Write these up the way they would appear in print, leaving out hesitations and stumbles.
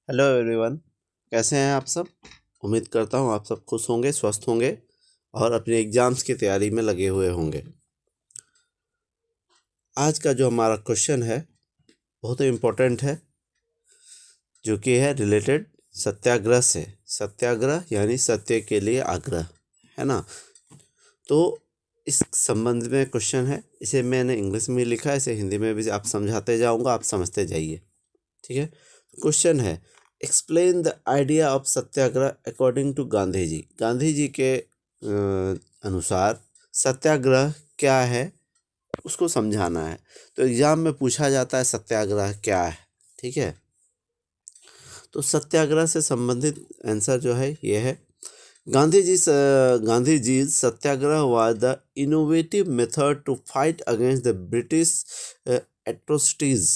Hello everyone. कैसे हैं आप सब? उम्मीद करता हूँ आप सब खुश होंगे, स्वस्थ होंगे और अपने एग्ज़ाम्स की तैयारी में लगे हुए होंगे। आज का जो हमारा क्वेश्चन है बहुत ही इम्पोर्टेंट है, जो कि है रिलेटेड सत्याग्रह से। सत्याग्रह यानी सत्य के लिए आग्रह, है ना। तो इस संबंध में क्वेश्चन है, इसे मैंने इंग्लिश में लिखा है, इसे हिंदी में भी आप समझाते जाऊँगा, आप समझते जाइए, ठीक है। क्वेश्चन है, explain the idea of satyagraha according to Gandhi ji. Gandhi ji के अनुसार सत्याग्रह क्या है उसको समझाना है। तो एग्जाम में पूछा जाता है सत्याग्रह क्या है, ठीक है। तो सत्याग्रह से संबंधित आंसर जो है ये है, Gandhi ji satyagraha was the innovative method to fight against the British atrocities,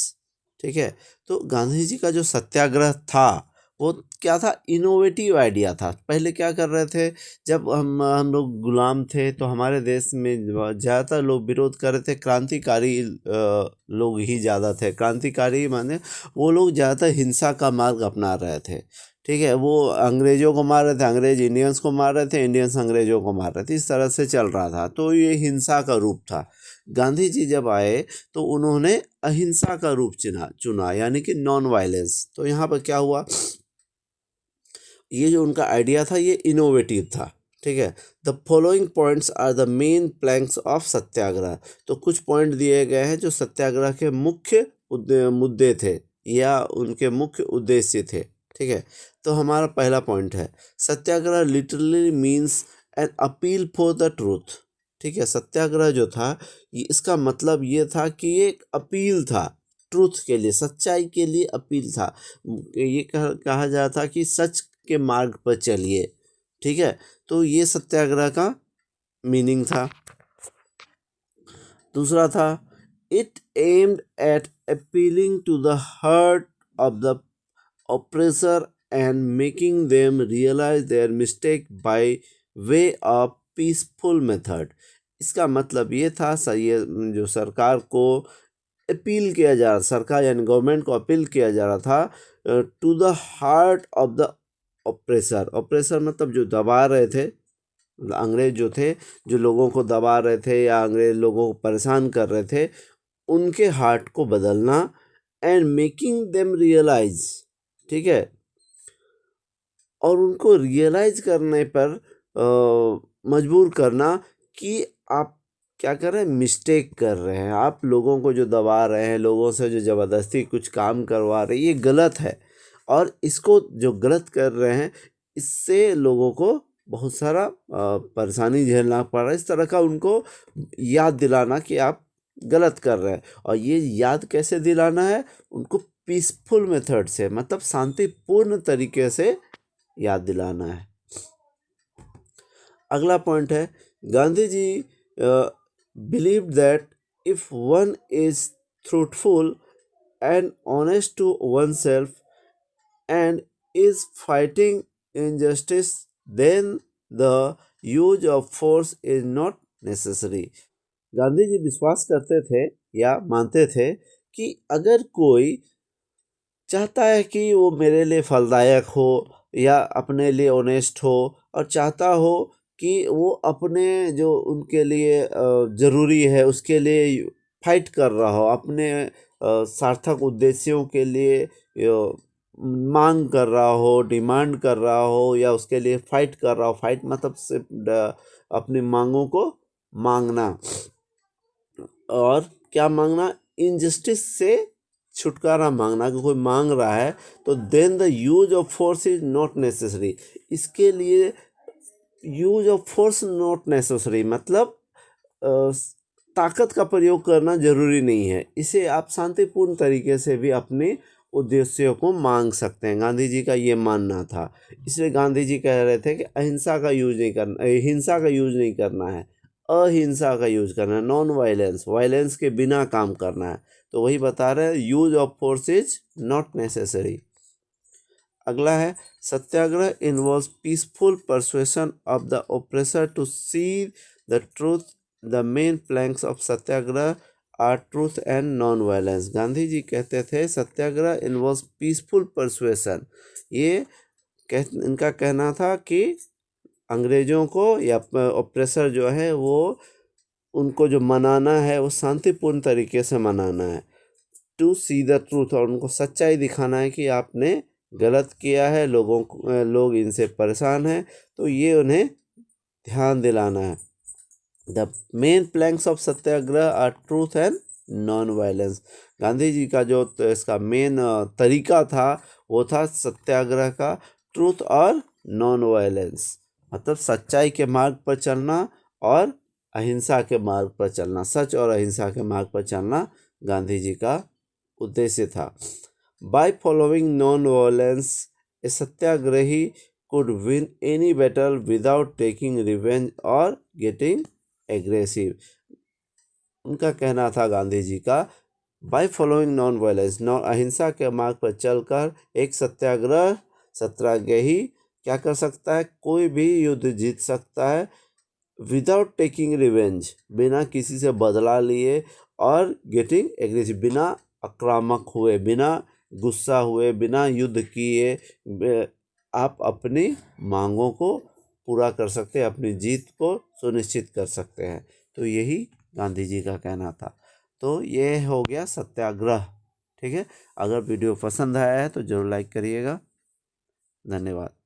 ठीक है। तो गांधी जी का जो सत्याग्रह था वो क्या था? इनोवेटिव आइडिया था। पहले क्या कर रहे थे, जब हम लोग गुलाम थे तो हमारे देश में ज़्यादातर लोग विरोध कर रहे थे, क्रांतिकारी लोग ही ज़्यादा थे। क्रांतिकारी माने वो लोग ज़्यादातर हिंसा का मार्ग अपना रहे थे, ठीक है। वो अंग्रेज़ों को मार रहे थे, अंग्रेज इंडियंस को मार रहे थे, इंडियंस अंग्रेज़ों को मार रहे थे, इस तरह से चल रहा था। तो ये हिंसा का रूप था। गांधी जी जब आए तो उन्होंने अहिंसा का रूप चुना यानी कि नॉन वायलेंस। तो यहाँ पर क्या हुआ, ये जो उनका आइडिया था ये इनोवेटिव था, ठीक है। The following points are the main planks of satyagraha. तो कुछ पॉइंट दिए गए हैं जो सत्याग्रह के मुख्य मुद्दे थे या उनके मुख्य उद्देश्य थे, ठीक है। तो हमारा पहला पॉइंट है, satyagraha literally means an appeal for the truth, ठीक है। सत्याग्रह जो था इसका मतलब ये था कि ये एक अपील था ट्रूथ के लिए, सच्चाई के लिए अपील था। ये कहा जाता कि सच के मार्ग पर चलिए, ठीक है। तो ये सत्याग्रह का मीनिंग था। दूसरा था, it aimed at appealing to the heart of the oppressor and making them realise their mistake by way of peaceful method. इसका मतलब ये था, ये जो सरकार को अपील किया जा रहा, सरकार यानी गवर्नमेंट को अपील किया जा रहा था to the heart of the oppressor. Oppressor मतलब जो दबा रहे थे, अंग्रेज जो थे, जो लोगों को दबा रहे थे या अंग्रेज लोगों को परेशान कर रहे थे, उनके हार्ट को बदलना। एंड मेकिंग देम रियलाइज, ठीक है। और उनको रियलाइज करने पर मजबूर करना कि आप क्या कर रहे हैं, मिस्टेक कर रहे हैं, आप लोगों को जो दबा रहे हैं, लोगों से जो ज़बरदस्ती कुछ काम करवा रहे हैं, ये गलत है। और इसको जो गलत कर रहे हैं इससे लोगों को बहुत सारा परेशानी झेलना पड़ रहा है। इस तरह का उनको याद दिलाना कि आप गलत कर रहे हैं। और ये याद कैसे दिलाना है उनको? पीसफुल मेथड से, मतलब शांतिपूर्ण तरीके से याद दिलाना है। अगला पॉइंट है, Gandhi ji believe that if one is truthful and honest to one self and is fighting injustice then the use of force is not necessary. Gandhi ji विश्वास करते थे या मानते थे कि अगर कोई चाहता है कि वो मेरे लिए फलदायक हो या अपने लिए ऑनेस्ट हो, और चाहता हो कि वो अपने जो उनके लिए ज़रूरी है उसके लिए फाइट कर रहा हो, अपने सार्थक उद्देश्यों के लिए मांग कर रहा हो, डिमांड कर रहा हो या उसके लिए फाइट कर रहा हो। फाइट मतलब सिर्फ अपनी मांगों को मांगना। और क्या मांगना? इनजस्टिस से छुटकारा मांगना। कि कोई मांग रहा है तो then the use of force is not necessary. इसके लिए use of force not necessary मतलब ताकत का प्रयोग करना जरूरी नहीं है। इसे आप शांतिपूर्ण तरीके से भी अपने उद्देश्यों को मांग सकते हैं। गांधी जी का ये मानना था। इसलिए गांधी जी कह रहे थे कि अहिंसा का यूज नहीं करना, हिंसा का यूज नहीं करना है, अहिंसा का यूज करना है, नॉन वायलेंस, वायलेंस के बिना काम करना है। तो वही बता रहे हैं, use of force is not necessary. अगला है, satyagraha involve peaceful persuasion of the oppressor to see the truth. The main planks of satyagraha are truth and non violence. Gandhi ji कहते थे सत्याग्रह इन्वॉल्व्स पीसफुल परसुएशन। ये इनका कहना था कि अंग्रेजों को या ऑप्रेसर जो है वो उनको जो मनाना है वो शांतिपूर्ण तरीके से मनाना है। टू सी द ट्रूथ, और उनको सच्चाई दिखाना है कि आपने गलत किया है, लोग इनसे परेशान हैं, तो ये उन्हें ध्यान दिलाना है। The main planks of satyagraha are truth and non violence. Gandhi ji का जो इसका मेन तरीका था वो था सत्याग्रह का ट्रूथ और नॉन वायलेंस, मतलब सच्चाई के मार्ग पर चलना और अहिंसा के मार्ग पर चलना, सच और अहिंसा के मार्ग पर चलना गांधी जी का उद्देश्य था। By following non violence a satyagrahi could win any battle without taking revenge or getting aggressive। उनका कहना था गांधी जी का, bye following non violence, non अहिंसा के मार्ग पर चलकर एक सत्याग्रही क्या कर सकता है, कोई भी युद्ध जीत सकता है विदाउट टेकिंग रिवेंज, बिना किसी से बदला लिए, और गेटिंग एग्रेसिव, बिना आक्रामक हुए, बिना गुस्सा हुए, बिना युद्ध किए आप अपनी मांगों को पूरा कर सकते हैं, अपनी जीत को सुनिश्चित कर सकते हैं। तो यही गांधी जी का कहना था। तो ये हो गया सत्याग्रह। ठीक है, अगर वीडियो पसंद आया है तो जरूर लाइक करिएगा। धन्यवाद।